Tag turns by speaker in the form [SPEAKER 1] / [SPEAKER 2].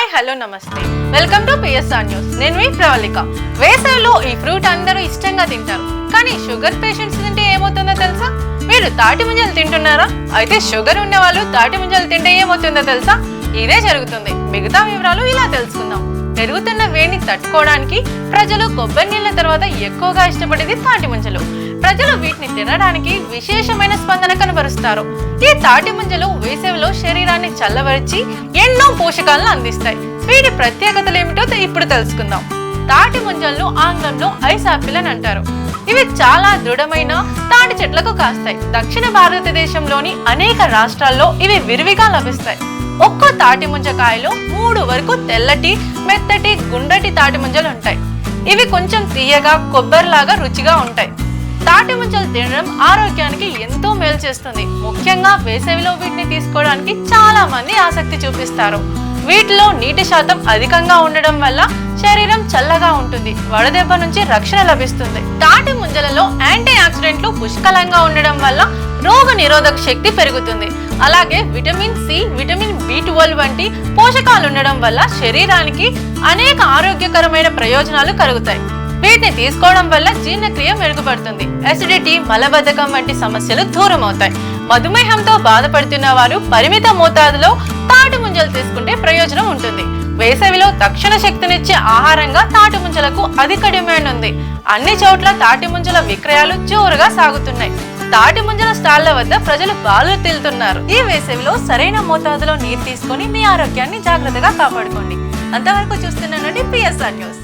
[SPEAKER 1] Hi hello నమస్తే welcome to PSR news. నేను మీ ప్రవళిక. వేసవిలో ఈ ఫ్రూట్ అందరూ ఇష్టంగా తింటారు, కానీ షుగర్ పేషెంట్స్ తింటే ఏమవుతుందో తెలుసా? మీరు తాటి ముంజలు తింటున్నారా? అయితే షుగర్ ఉన్న వాళ్ళు తాటి ముంజలు తింటే ఏమవుతుందో తెలుసా? ఇదే జరుగుతుంది. మిగతా వివరాలు ఇలా తెలుసుకుందాం. పెరుగుతున్న వేడిని తట్టుకోవడానికి ప్రజలు కొబ్బరి నీళ్ళ తర్వాత ఎక్కువగా ఇష్టపడేది తాటి ముంజలు. ప్రజలు వీటిని తినడానికి విశేషమైన స్పందన కనబరుస్తారు. ఈ తాటి ముంజలు వేసవిలో శరీరాన్ని చల్లబరిచి ఎన్నో పోషకాలను అందిస్తాయి. వీటి ప్రత్యేకతలు ఏమిటో ఇప్పుడు తెలుసుకుందాం. తాటి ముంజలను ఆంగ్లంలో ఐస్ ఆపిల్ అని అంటారు. ఇవి చాలా దృఢమైన తాటి చెట్లకు కాస్తాయి. దక్షిణ భారతదేశంలోని అనేక రాష్ట్రాల్లో ఇవి విరివిగా లభిస్తాయి. ఒక్కో తాటి ముంజకాయలో 3 వరకు తెల్లటి, మెత్తటి, గుండ్రటి తాటి ముంజలు ఉంటాయి. ఇవి కొంచెం తీయగా, కొబ్బరిలాగా రుచిగా ఉంటాయి. తాటి ముంజలు తినడం ఆరోగ్యానికి ఎంతో మేలు చేస్తుంది. ముఖ్యంగా వేసవిలో వీటిని తీసుకోవడానికి చాలా మంది ఆసక్తి చూపిస్తారు. వీటిలో నీటి శాతం అధికంగా ఉండడం వల్ల శరీరం చల్లగా ఉంటుంది. వడదెబ్బ నుంచి రక్షణ లభిస్తుంది. తాటి ముంజలలో యాంటీ ఆక్సిడెంట్లు పుష్కలంగా ఉండడం వల్ల రోగ నిరోధక శక్తి పెరుగుతుంది. అలాగే విటమిన్ సి, విటమిన్ B12 వంటి పోషకాలు ఉండడం వల్ల శరీరానికి అనేక ఆరోగ్యకరమైన ప్రయోజనాలు కలుగుతాయి. వీటిని తీసుకోవడం వల్ల జీర్ణక్రియ మెరుగుపడుతుంది. అసిడిటీ, మలబద్ధకం వంటి సమస్యలు దూరం అవుతాయి. మధుమేహంతో బాధపడుతున్న వారు పరిమిత మోతాదులో తాటి ముంజలు తీసుకుంటే ప్రయోజనం ఉంటుంది. వేసవిలో తక్షణ శక్తినిచ్చే ఆహారంగా తాటి ముంజలకు అధిక డిమాండ్ ఉంది. అన్ని చోట్ల తాటి ముంజల విక్రయాలు జోరుగా సాగుతున్నాయి. తాటి ముంజల స్టాళ్ల వద్ద ప్రజలు బాలు తిల్లుతున్నారు. ఈ వేసవిలో సరైన మోతాదులో నీరు తీసుకొని మీ ఆరోగ్యాన్ని జాగ్రత్తగా కాపాడుకోండి. అంతవరకు చూస్తున్నానండి పిఎస్ఆర్ న్యూస్.